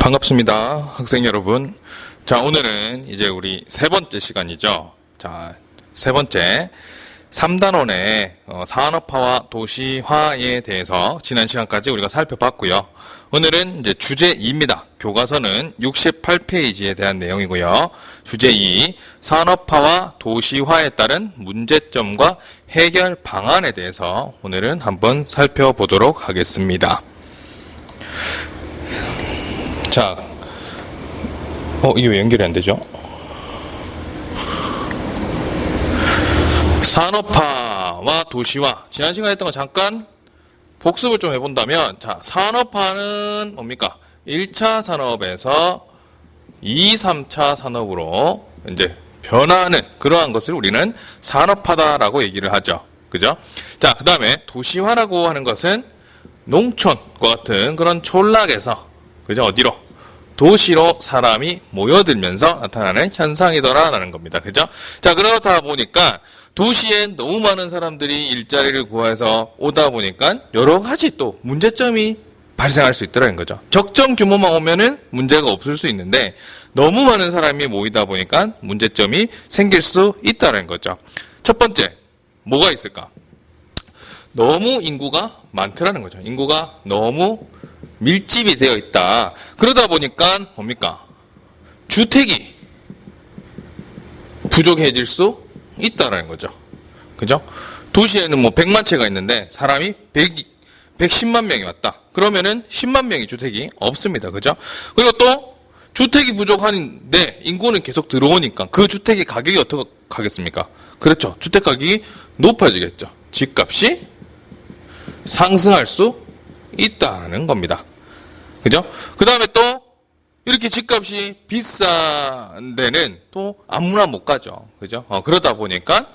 반갑습니다. 학생 여러분. 자, 오늘은 이제 우리 세 번째 시간이죠. 자, 세 번째 3단원의 산업화와 도시화에 대해서 지난 시간까지 우리가 살펴봤고요. 오늘은 이제 주제 2입니다. 교과서는 68페이지에 대한 내용이고요. 주제 2, 산업화와 도시화에 따른 문제점과 해결 방안에 대해서 오늘은 한번 살펴보도록 하겠습니다. 자, 이게 왜 연결이 안 되죠? 산업화와 도시화. 지난 시간에 했던 거 잠깐 복습을 좀 해본다면, 자, 산업화는 뭡니까? 1차 산업에서 2, 3차 산업으로 이제 변하는 그러한 것을 우리는 산업화다라고 얘기를 하죠. 그죠? 자, 그 다음에 도시화라고 하는 것은 농촌과 같은 그런 촌락에서, 그죠? 어디로? 도시로 사람이 모여들면서 나타나는 현상이더라라는 겁니다. 그죠? 자, 그렇다 보니까 도시에 너무 많은 사람들이 일자리를 구해서 오다 보니까 여러 가지 또 문제점이 발생할 수 있더라는 거죠. 적정 규모만 오면은 문제가 없을 수 있는데 너무 많은 사람이 모이다 보니까 문제점이 생길 수 있다는 거죠. 첫 번째, 뭐가 있을까? 너무 인구가 많더라는 거죠. 인구가 너무 밀집이 되어 있다. 그러다 보니까 뭡니까? 주택이 부족해질 수 있다라는 거죠. 그죠? 도시에는 뭐 100만 채가 있는데 사람이 110만 명이 왔다. 그러면은 10만 명이 주택이 없습니다. 그죠? 그리고 또 주택이 부족한데 인구는 계속 들어오니까 그 주택의 가격이 어떻게 하겠습니까? 그렇죠. 주택 가격이 높아지겠죠. 집값이 상승할 수 있다는 겁니다. 그죠? 그 다음에 또 이렇게 집값이 비싼 데는 또 아무나 못 가죠. 그죠? 그러다 보니까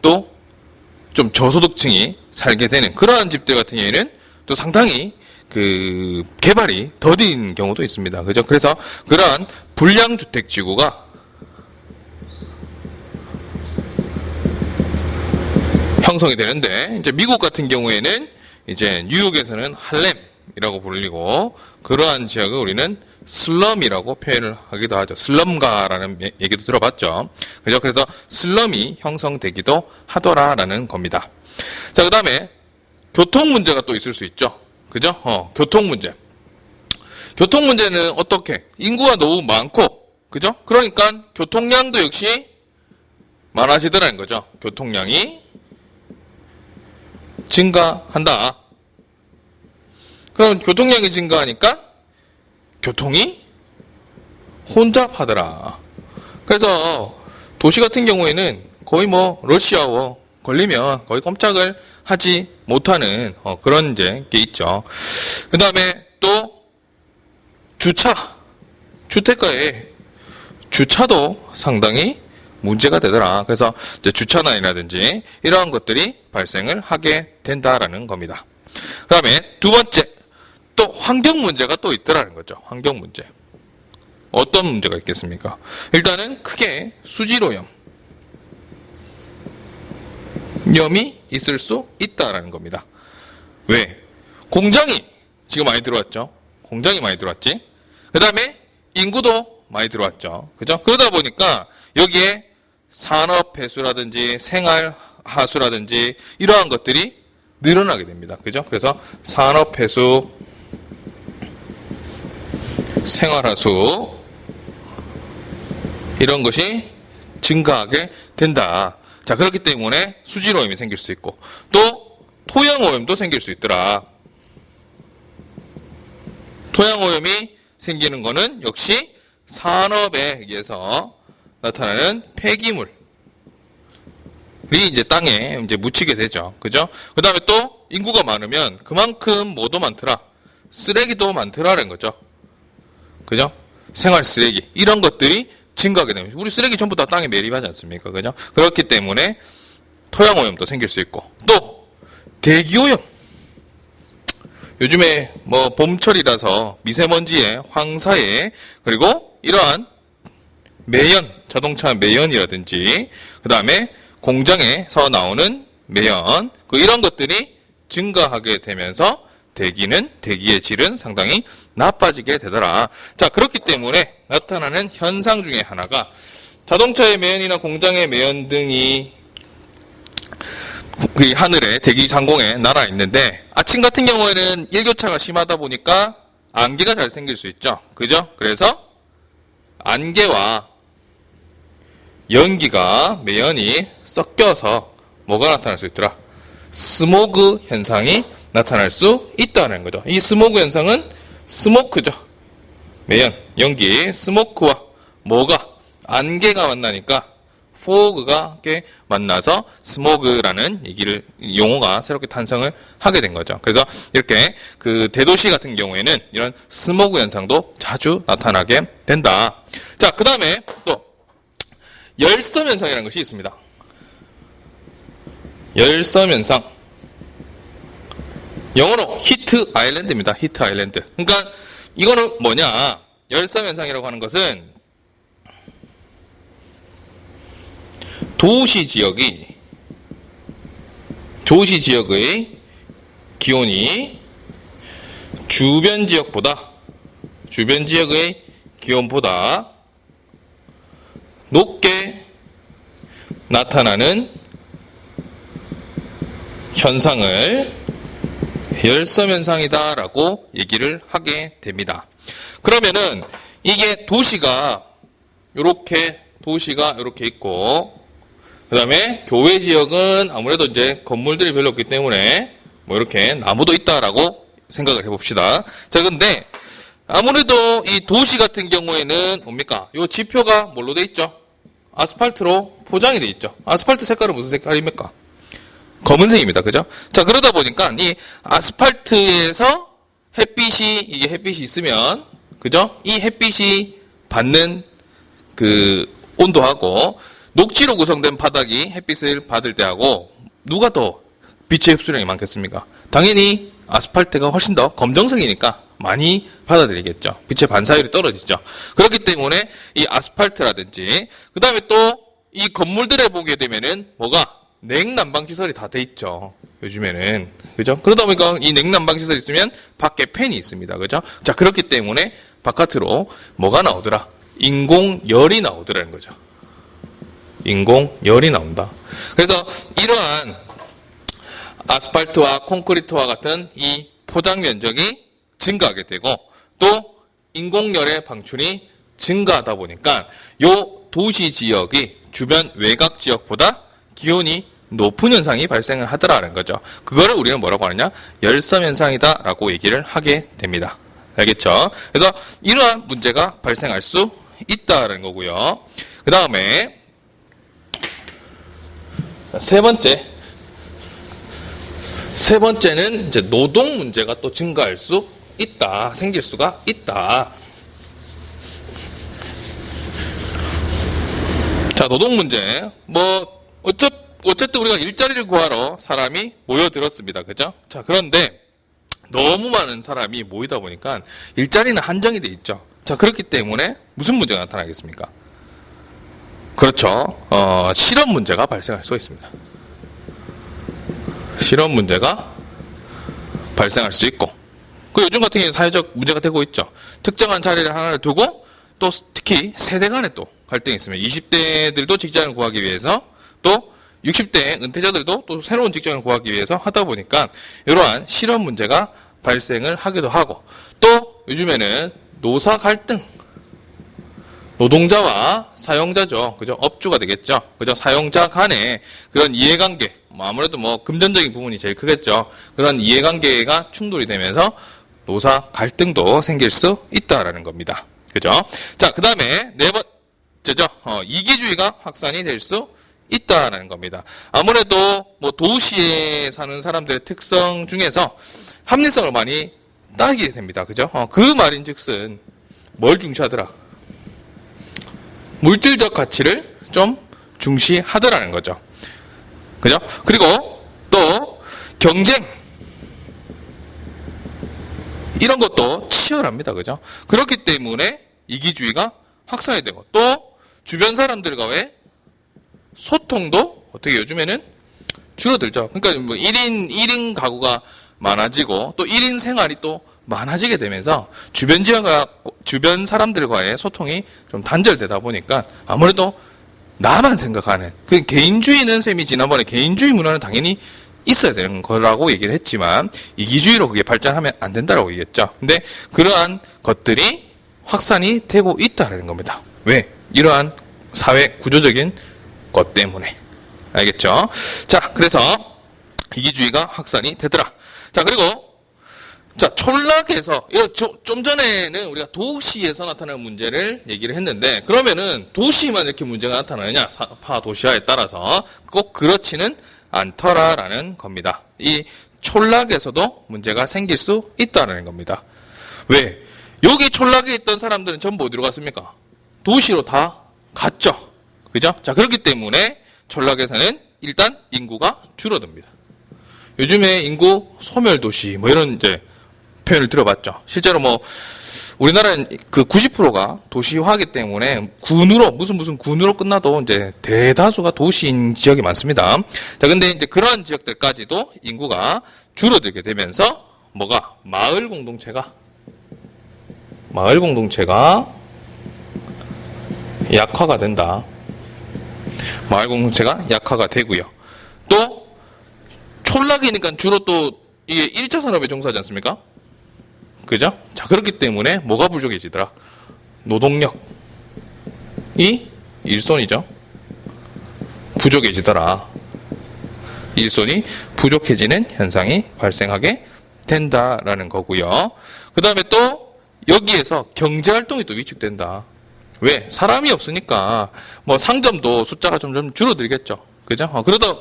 또 좀 저소득층이 살게 되는 그러한 집들 같은 경우에는 또 상당히 그 개발이 더딘 경우도 있습니다. 그죠? 그래서 그러한 불량주택 지구가 형성이 되는데, 이제 미국 같은 경우에는 이제 뉴욕에서는 할렘이라고 불리고, 그러한 지역을 우리는 슬럼이라고 표현을 하기도 하죠. 슬럼가라는 얘기도 들어봤죠. 그죠? 그래서 슬럼이 형성되기도 하더라라는 겁니다. 자, 그 다음에 교통 문제가 또 있을 수 있죠. 그죠? 교통 문제. 교통 문제는 어떻게? 인구가 너무 많고, 그죠? 그러니까 교통량도 역시 많아지더라는 거죠. 교통량이 증가한다. 그럼 교통량이 증가하니까 교통이 혼잡하더라. 그래서 도시 같은 경우에는 거의 뭐 러시아워 걸리면 거의 꼼짝을 하지 못하는 그런 이제 게 있죠. 그 다음에 또 주택가에 주차도 상당히 문제가 되더라. 그래서 이제 주차난이라든지 이러한 것들이 발생을 하게 된다라는 겁니다. 그 다음에 두 번째, 또 환경 문제가 또 있더라는 거죠. 환경 문제. 어떤 문제가 있겠습니까? 일단은 크게 수질오염. 염이 있을 수 있다라는 겁니다. 왜? 공장이 지금 많이 들어왔죠. 공장이 많이 들어왔지. 그 다음에 인구도 많이 들어왔죠. 그죠? 그러다 보니까 여기에 산업폐수라든지 생활하수라든지 이러한 것들이 늘어나게 됩니다. 그죠? 그래서 산업폐수, 생활하수 이런 것이 증가하게 된다. 자, 그렇기 때문에 수질오염이 생길 수 있고 또 토양오염도 생길 수 있더라. 토양오염이 생기는 거는 역시 산업에 의해서 나타나는 폐기물이 이제 땅에 이제 묻히게 되죠. 그죠? 그 다음에 또 인구가 많으면 그만큼 뭐도 많더라. 쓰레기도 많더라는 거죠. 그죠? 생활 쓰레기. 이런 것들이 증가하게 됩니다. 우리 쓰레기 전부 다 땅에 매립하지 않습니까? 그죠? 그렇기 때문에 토양오염도 생길 수 있고, 또 대기오염. 요즘에 뭐 봄철이라서 미세먼지에 황사에 그리고 이러한 매연, 자동차 매연이라든지 그 다음에 공장에서 나오는 매연, 이런 것들이 증가하게 되면서 대기의 질은 상당히 나빠지게 되더라. 자, 그렇기 때문에 나타나는 현상 중에 하나가 자동차의 매연이나 공장의 매연 등이 그 하늘에 대기 상공에 날아 있는데 아침 같은 경우에는 일교차가 심하다 보니까 안개가 잘 생길 수 있죠. 그죠? 그래서 안개와 연기가 매연이 섞여서 뭐가 나타날 수 있더라? 스모그 현상이 나타날 수 있다는 거죠. 이 스모그 현상은 스모크죠. 매연, 연기, 스모크와 뭐가? 안개가 만나니까 포그가 함께 만나서 스모그라는 용어가 새롭게 탄생을 하게 된 거죠. 그래서 이렇게 그 대도시 같은 경우에는 이런 스모그 현상도 자주 나타나게 된다. 자, 그 다음에 또 열섬 현상이라는 것이 있습니다. 열섬 현상. 영어로 히트 아일랜드입니다. 히트 아일랜드. 그러니까 이거는 뭐냐? 열섬 현상이라고 하는 것은 도시 지역의 기온이 주변 지역의 기온보다 높게 나타나는 현상을 열섬 현상이다라고 얘기를 하게 됩니다. 그러면은 이게 도시가 이렇게 있고 그 다음에 교외 지역은 아무래도 이제 건물들이 별로 없기 때문에 뭐 이렇게 나무도 있다라고 생각을 해봅시다. 자, 근데 아무래도 이 도시 같은 경우에는 뭡니까? 요 지표가 뭘로 돼 있죠? 아스팔트로 포장이 돼 있죠. 아스팔트 색깔은 무슨 색깔입니까? 검은색입니다. 그죠? 자, 그러다 보니까 이 아스팔트에서 이게 햇빛이 있으면, 그죠? 이 햇빛이 받는 그 온도하고 녹지로 구성된 바닥이 햇빛을 받을 때하고 누가 더 빛의 흡수량이 많겠습니까? 당연히 아스팔트가 훨씬 더 검정색이니까 많이 받아들이겠죠. 빛의 반사율이 떨어지죠. 그렇기 때문에 이 아스팔트라든지 그 다음에 또 이 건물들에 보게 되면은 뭐가 냉난방 시설이 다 돼 있죠. 요즘에는. 그죠? 그러다 보니까 이 냉난방 시설이 있으면 밖에 팬이 있습니다. 그죠? 자, 그렇기 때문에 바깥으로 뭐가 나오더라? 인공열이 나오더라는 거죠. 인공열이 나온다. 그래서 이러한 아스팔트와 콘크리트와 같은 이 포장 면적이 증가하게 되고 또 인공열의 방출이 증가하다 보니까 요 도시 지역이 주변 외곽 지역보다 기온이 높은 현상이 발생을 하더라는 거죠. 그거를 우리는 뭐라고 하느냐? 열섬 현상이다라고 얘기를 하게 됩니다. 알겠죠? 그래서 이러한 문제가 발생할 수 있다는 거고요. 그 다음에 세 번째는 이제 노동 문제가 또 증가할 수 있다. 생길 수가 있다. 자, 노동 문제. 뭐 어쨌든 우리가 일자리를 구하러 사람이 모여들었습니다. 그죠? 자, 그런데 너무 많은 사람이 모이다 보니까 일자리는 한정이 돼 있죠. 자, 그렇기 때문에 무슨 문제가 나타나겠습니까? 그렇죠. 실업 문제가 발생할 수가 있습니다. 실업 문제가 발생할 수 있고, 그 요즘 같은 경우는 사회적 문제가 되고 있죠. 특정한 자리를 하나를 두고 또 특히 세대 간에 또 갈등이 있으면 20대들도 직장을 구하기 위해서 또 60대 은퇴자들도 또 새로운 직장을 구하기 위해서 하다 보니까 이러한 실업 문제가 발생을 하기도 하고 또 요즘에는 노사 갈등, 노동자와 사용자죠. 그죠? 업주가 되겠죠. 그죠? 사용자 간의 그런 이해관계, 아무래도 뭐 금전적인 부분이 제일 크겠죠. 그런 이해관계가 충돌이 되면서 노사 갈등도 생길 수 있다라는 겁니다. 그죠? 자, 그 다음에 네 번째죠. 이기주의가 확산이 될 수 있다라는 겁니다. 아무래도 뭐 도시에 사는 사람들의 특성 중에서 합리성을 많이 따지게 됩니다. 그죠? 그 말인즉슨 뭘 중시하더라? 물질적 가치를 좀 중시하더라는 거죠. 그죠? 그리고 또 경쟁, 이런 것도 치열합니다. 그죠? 그렇기 때문에 이기주의가 확산이 되고 또 주변 사람들과의 소통도 어떻게 요즘에는 줄어들죠. 그러니까 뭐 1인 가구가 많아지고 또 1인 생활이 또 많아지게 되면서 주변 사람들과의 소통이 좀 단절되다 보니까 아무래도 나만 생각하는 그 개인주의는 쌤이 지난번에 개인주의 문화는 당연히 있어야 되는 거라고 얘기를 했지만 이기주의로 그게 발전하면 안 된다라고 얘기했죠. 근데 그러한 것들이 확산이 되고 있다라는 겁니다. 왜? 이러한 사회 구조적인 것 때문에. 알겠죠? 자, 그래서 이기주의가 확산이 되더라. 자, 그리고 자, 촌락에서 좀 전에는 우리가 도시에서 나타나는 문제를 얘기를 했는데 그러면은 도시만 이렇게 문제가 나타나느냐? 사파 도시화에 따라서 꼭 그렇지는 않더라라는 겁니다. 이 촌락에서도 문제가 생길 수 있다라는 겁니다. 왜? 여기 촌락에 있던 사람들은 전부 어디로 갔습니까? 도시로 다 갔죠. 그죠? 자, 그렇기 때문에 촌락에서는 일단 인구가 줄어듭니다. 요즘에 인구 소멸도시 뭐 이런 이제 표현을 들어봤죠. 실제로 뭐 우리나라는 그 90%가 도시화하기 때문에 군으로 무슨 군으로 끝나도 이제 대다수가 도시인 지역이 많습니다. 자, 근데 이제 그런 지역들까지도 인구가 줄어들게 되면서 뭐가 마을 공동체가 약화가 된다. 마을 공동체가 약화가 되고요. 또 촌락이니까 주로 또 이게 1차 산업에 종사하지 않습니까? 그죠? 자, 그렇기 때문에 뭐가 부족해지더라? 노동력이 일손이죠. 부족해지더라. 일손이 부족해지는 현상이 발생하게 된다라는 거고요. 그 다음에 또 여기에서 경제활동이 또 위축된다. 왜? 사람이 없으니까 뭐 상점도 숫자가 점점 줄어들겠죠. 그죠?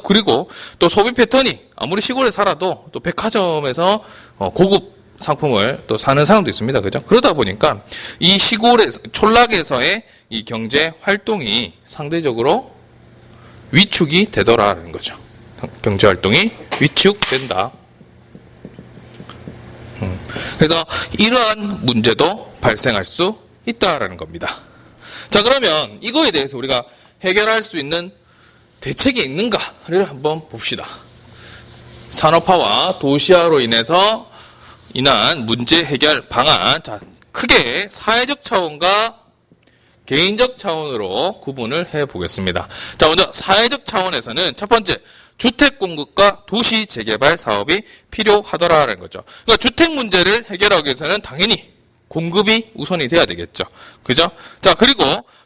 그리고 또 소비 패턴이 아무리 시골에 살아도 또 백화점에서 고급 상품을 또 사는 사람도 있습니다. 그죠? 그러다 보니까 이 촌락에서의 이 경제 활동이 상대적으로 위축이 되더라는 거죠. 경제 활동이 위축된다. 그래서 이러한 문제도 발생할 수 있다라는 겁니다. 자, 그러면 이거에 대해서 우리가 해결할 수 있는 대책이 있는가를 한번 봅시다. 산업화와 도시화로 인한 문제 해결 방안. 자, 크게 사회적 차원과 개인적 차원으로 구분을 해 보겠습니다. 자, 먼저 사회적 차원에서는 첫 번째, 주택 공급과 도시 재개발 사업이 필요하더라라는 거죠. 그러니까 주택 문제를 해결하기 위해서는 당연히 공급이 우선이 돼야 되겠죠. 그죠? 자, 그리고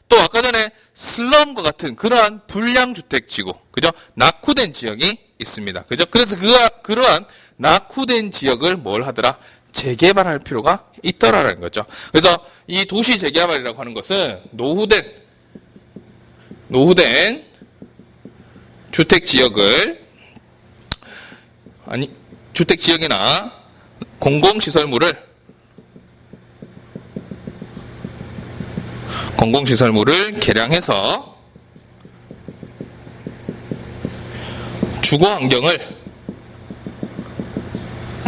또 아까 전에 슬럼과 같은 그러한 불량주택 지구, 그죠? 낙후된 지역이 있습니다. 그죠? 그래서 그러한 낙후된 지역을 뭘 하더라? 재개발할 필요가 있더라라는 거죠. 그래서 이 도시 재개발이라고 하는 것은 노후된 주택 지역이나 공공시설물을 개량해서 주거 환경을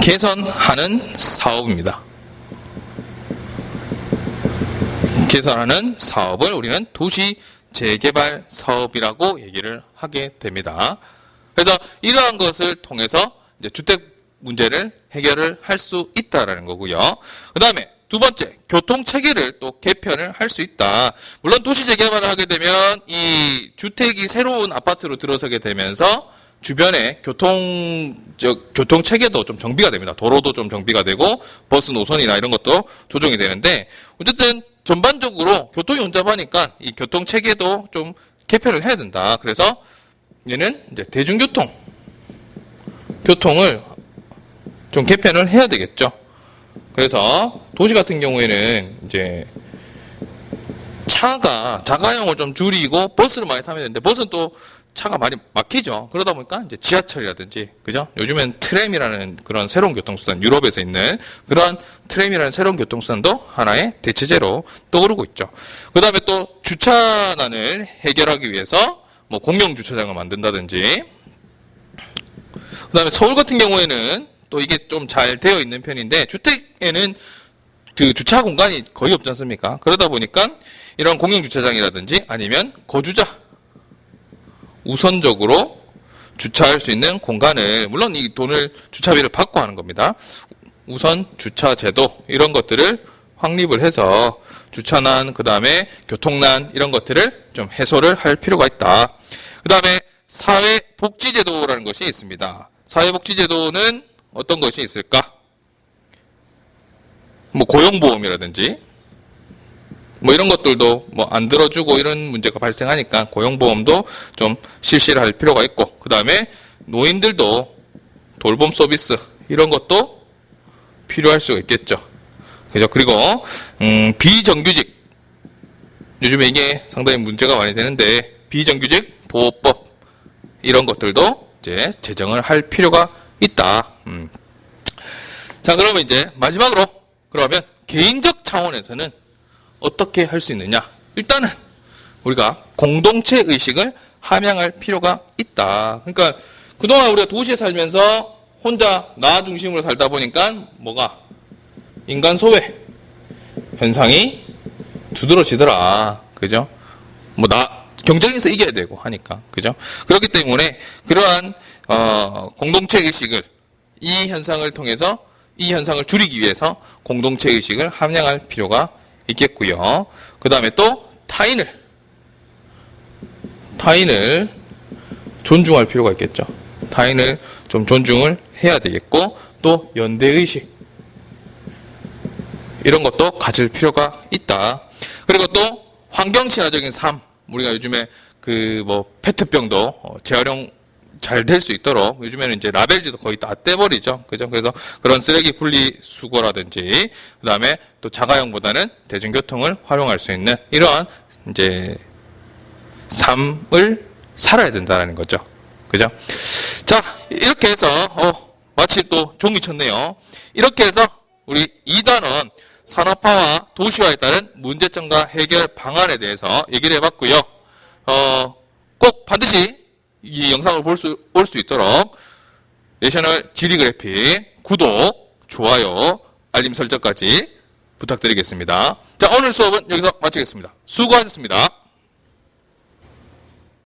개선하는 사업입니다. 개선하는 사업을 우리는 도시 재개발 사업이라고 얘기를 하게 됩니다. 그래서 이러한 것을 통해서 이제 주택 문제를 해결을 할 수 있다라는 거고요. 그 다음에 두 번째, 교통 체계를 또 개편을 할 수 있다. 물론 도시 재개발을 하게 되면 이 주택이 새로운 아파트로 들어서게 되면서 주변에 교통 체계도 좀 정비가 됩니다. 도로도 좀 정비가 되고 버스 노선이나 이런 것도 조정이 되는데 어쨌든 전반적으로 교통이 혼잡하니까 이 교통 체계도 좀 개편을 해야 된다. 그래서 얘는 이제 교통을 좀 개편을 해야 되겠죠. 그래서 도시 같은 경우에는 이제 자가용을 좀 줄이고 버스를 많이 타면 되는데 버스는 또 차가 많이 막히죠. 그러다 보니까 이제 지하철이라든지, 그죠? 요즘엔 트램이라는 그런 새로운 교통수단, 유럽에서 있는 그런 트램이라는 새로운 교통수단도 하나의 대체제로 떠오르고 있죠. 그 다음에 또 주차난을 해결하기 위해서 뭐 공영 주차장을 만든다든지, 그 다음에 서울 같은 경우에는 또 이게 좀 잘 되어 있는 편인데, 주택에는 그 주차 공간이 거의 없지 않습니까? 그러다 보니까 이런 공영 주차장이라든지 아니면 거주자 우선적으로 주차할 수 있는 공간을, 물론 이 돈을 주차비를 받고 하는 겁니다. 우선 주차 제도 이런 것들을 확립을 해서 주차난, 그 다음에 교통난 이런 것들을 좀 해소를 할 필요가 있다. 그 다음에 사회복지제도라는 것이 있습니다. 사회복지제도는 어떤 것이 있을까? 뭐 고용보험이라든지 뭐 이런 것들도 뭐 안 들어주고 이런 문제가 발생하니까 고용보험도 좀 실시를 할 필요가 있고, 그 다음에 노인들도 돌봄 서비스 이런 것도 필요할 수 있겠죠. 그죠? 그리고 비정규직, 요즘에 이게 상당히 문제가 많이 되는데 비정규직 보호법 이런 것들도 이제 제정을 할 필요가 있다. 자, 그러면 이제 마지막으로 그러면 개인적 차원에서는 어떻게 할 수 있느냐? 일단은 우리가 공동체 의식을 함양할 필요가 있다. 그러니까 그동안 우리가 도시에 살면서 혼자 나 중심으로 살다 보니까 뭐가 인간 소외 현상이 두드러지더라. 그죠? 뭐 경쟁에서 이겨야 되고 하니까. 그죠? 그렇기 때문에 그러한 공동체 의식을, 이 현상을 통해서 이 현상을 줄이기 위해서 공동체 의식을 함양할 필요가 있겠고요. 그 다음에 또 타인을 존중할 필요가 있겠죠. 타인을 좀 존중을 해야 되겠고, 또 연대의식 이런 것도 가질 필요가 있다. 그리고 또 환경친화적인 삶, 우리가 요즘에 그 뭐 페트병도 재활용 잘 될 수 있도록 요즘에는 이제 라벨지도 거의 다 떼버리죠. 그죠? 그래서 그런 쓰레기 분리수거라든지, 그 다음에 또 자가용보다는 대중교통을 활용할 수 있는 이러한 이제 삶을 살아야 된다는 거죠. 그죠? 자, 이렇게 해서, 마치 또 종이 쳤네요. 이렇게 해서 우리 2단원 산업화와 도시화에 따른 문제점과 해결 방안에 대해서 얘기를 해봤고요. 꼭 반드시 이 영상을 올 수 있도록 내셔널 지리그래픽 구독, 좋아요, 알림 설정까지 부탁드리겠습니다. 자, 오늘 수업은 여기서 마치겠습니다. 수고하셨습니다.